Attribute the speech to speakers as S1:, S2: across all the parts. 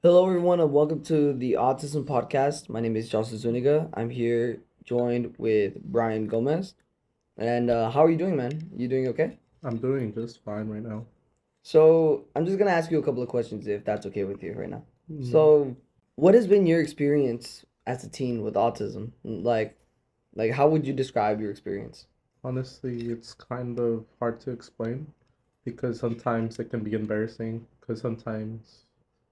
S1: Hello, everyone, and welcome to the Autism Podcast. My name is Zuniga. I'm here joined with Bryan Gomez. And how are you doing, man? You doing okay?
S2: I'm doing just fine right now.
S1: So, I'm just gonna ask you a couple of questions if that's okay with you right now.
S2: Mm,
S1: So, what has been your experience as a teen with autism? Like how would you describe your experience?
S2: Honestly, it's kind of hard to explain because sometimes it can be embarrassing because sometimes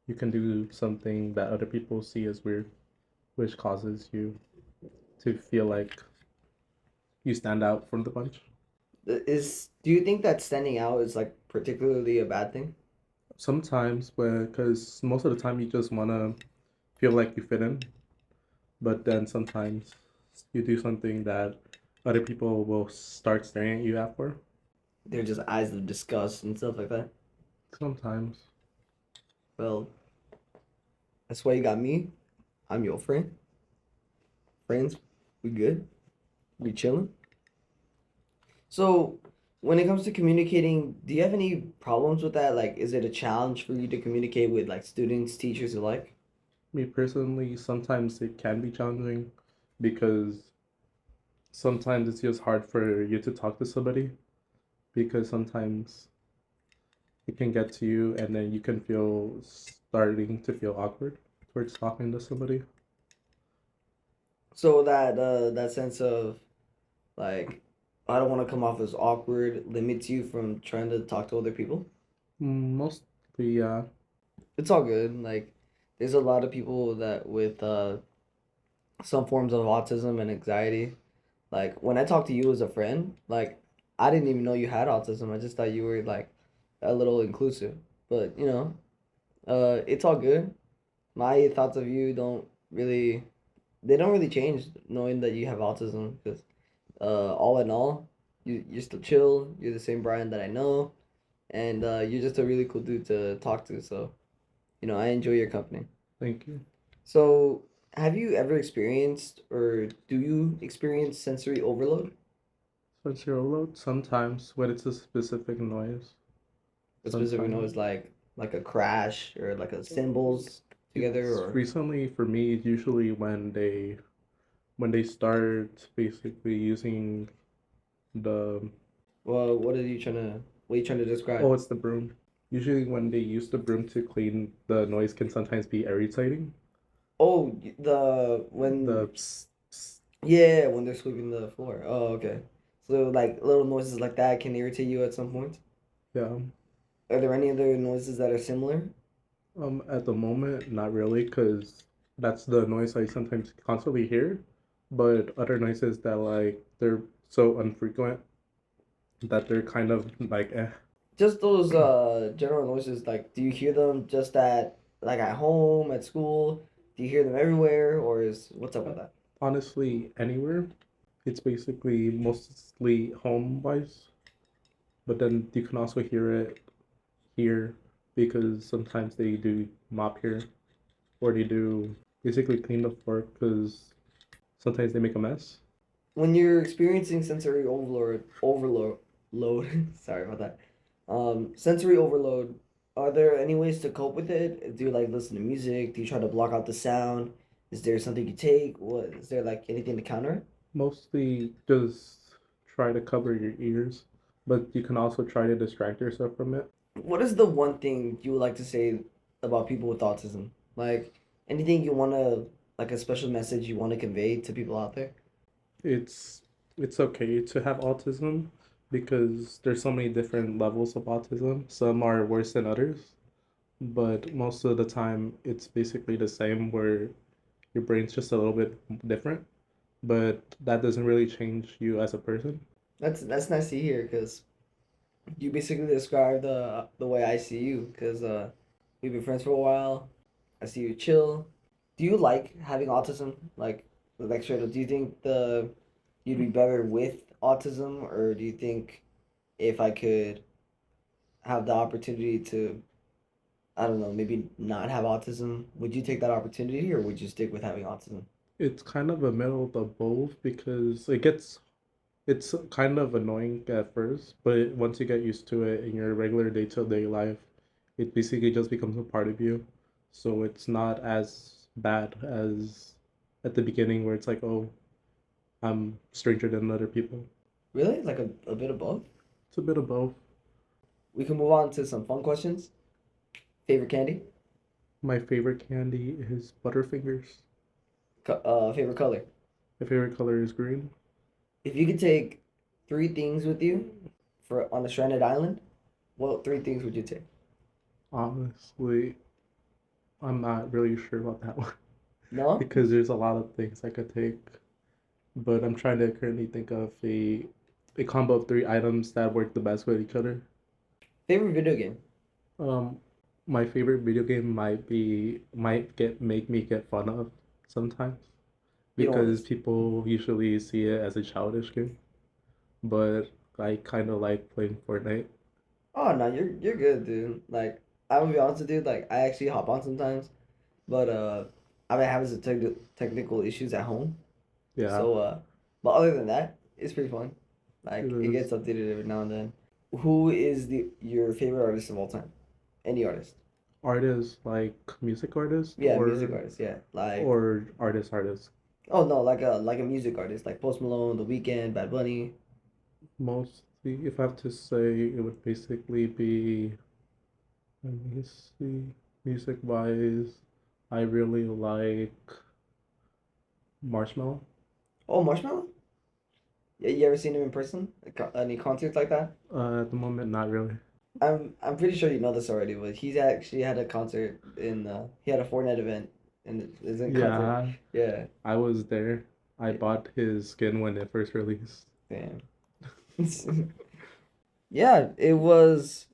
S2: you can do something that other people see as weird, which causes you to feel like you stand out from the bunch.
S1: Do you think that standing out is like particularly a bad thing?
S2: Sometimes, because most of the time you just want to feel like you fit in, but then sometimes you do something that other people will start staring at you after.
S1: They're just eyes of disgust and stuff like that.
S2: Sometimes.
S1: Well, that's why you got me. I'm your friend. Friends, we good? We chilling? So, when it comes to communicating, do you have any problems with that? Like, is it a challenge for you to communicate with like students, teachers alike?
S2: Me personally, sometimes it can be challenging because sometimes it's just hard for you to talk to somebody because sometimes it can get to you and then you can feel starting to feel awkward towards talking to somebody.
S1: So that sense of like, I don't want to come off as awkward limits you from trying to talk to other people.
S2: Mostly, yeah.
S1: It's all good. Like, there's a lot of people that with some forms of autism and anxiety. Like when I talked to you as a friend, like I didn't even know you had autism. I just thought you were like a little inclusive. But it's all good. My thoughts of you they don't really change knowing that you have autism because all in all, you're still chill. You're the same Brian that I know, and you're just a really cool dude to talk to. So I enjoy your company.
S2: Thank you.
S1: So, have you ever experienced or do you experience sensory overload?
S2: Sensory overload, sometimes when it's a specific noise,
S1: A specific
S2: sometimes.
S1: noise like a crash or like a cymbals together
S2: It's
S1: or
S2: recently for me, usually when they start basically using the
S1: well, what are you trying to describe?
S2: oh, it's the broom. Usually, when they use the broom to clean, the noise can sometimes be irritating.
S1: Oh, the when
S2: The psst, psst,
S1: yeah, when they're sweeping the floor. Oh, okay. So like little noises like that can irritate you at some point.
S2: yeah.
S1: Are there any other noises that are similar?
S2: At the moment, not really, because that's the noise I sometimes constantly hear. But other noises that they're so infrequent that they're kind of like eh.
S1: Just those general noises, like do you hear them just at home, at school? Do you hear them everywhere or is what's up with that?
S2: Honestly, anywhere. It's basically mostly home wise, but then you can also hear it here because sometimes they do mop here or they do basically clean the floor because sometimes they make a mess.
S1: When you're experiencing sensory overload load, sorry about that. Sensory overload, are there any ways to cope with it? Do you like listen to music? Do you try to block out the sound? Is there something you take? What is there like anything to counter it?
S2: Mostly just try to cover your ears, but you can also try to distract yourself from it.
S1: What is the one thing you would like to say about people with autism? Like anything you want to, like a special message you want to convey to people out there?
S2: It's it's okay to have autism because there's so many different levels of autism. Some are worse than others, but most of the time it's basically the same where your brain's just a little bit different, but that doesn't really change you as a person.
S1: That's nice to hear because you basically described the way I see you because we've been friends for a while. I see you chill. Do you like having autism? Like straight up, do you think the you'd be better with autism, or do you think if I could have the opportunity to, I don't know, maybe not have autism, would you take that opportunity, or would you stick with having autism?
S2: It's kind of a middle of both because it's kind of annoying at first, but once you get used to it in your regular day-to-day life, it basically just becomes a part of you. so it's not as bad as at the beginning where it's like, oh, I'm stranger than other people.
S1: Really? Like a bit of both?
S2: It's a bit of both.
S1: We can move on to some fun questions. Favorite candy?
S2: My favorite candy is Butterfingers.
S1: Favorite color?
S2: My favorite color is green.
S1: If you could take three things with you for on a stranded island, what three things would you take?
S2: Honestly, I'm not really sure about that one
S1: No?
S2: because there's a lot of things I could take, but I'm trying to currently think of a combo of three items that work the best with each other.
S1: Favorite video game?
S2: Um, my favorite video game might get make me get fun of sometimes
S1: You don't want
S2: because
S1: to.
S2: people usually see it as a childish game, but I kind of like playing Fortnite.
S1: Oh no, you're good, dude. Like I'm gonna be honest with you, like I actually hop on sometimes, but I've been having some technical issues at home.
S2: Yeah,
S1: So but other than that, it's pretty fun.
S2: it
S1: Like it
S2: is.
S1: gets updated every now and then. Who is the your favorite artist of all time? Any artist?
S2: Artists like music artists
S1: Yeah, music artist. Yeah, like
S2: or artists.
S1: oh no, like a music artist, like Post Malone, The Weeknd, Bad Bunny.
S2: Mostly, if I have to say, it would basically be, let me see, music wise, I really like Marshmallow.
S1: Oh, Marshmello? Yeah, you ever seen him in person? Like, any concerts like that?
S2: At the moment, not really.
S1: I'm pretty sure you know this already, but he's actually had a concert in he had a Fortnite event and it's in concert.
S2: Yeah,
S1: Yeah.
S2: I was there. I
S1: Yeah.
S2: bought his skin when it first released.
S1: Damn. Yeah, it was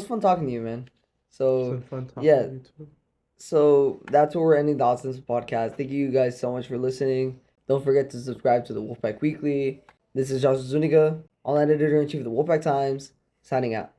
S1: fun talking to you, man.
S2: It's
S1: So
S2: been fun talking
S1: yeah,
S2: to you too.
S1: so that's where we're ending the Autism podcast. Thank you guys so much for listening. Don't forget to subscribe to the Wolfpack Weekly. This is Josh Zuniga, all editor in chief of the Wolfpack Times, signing out.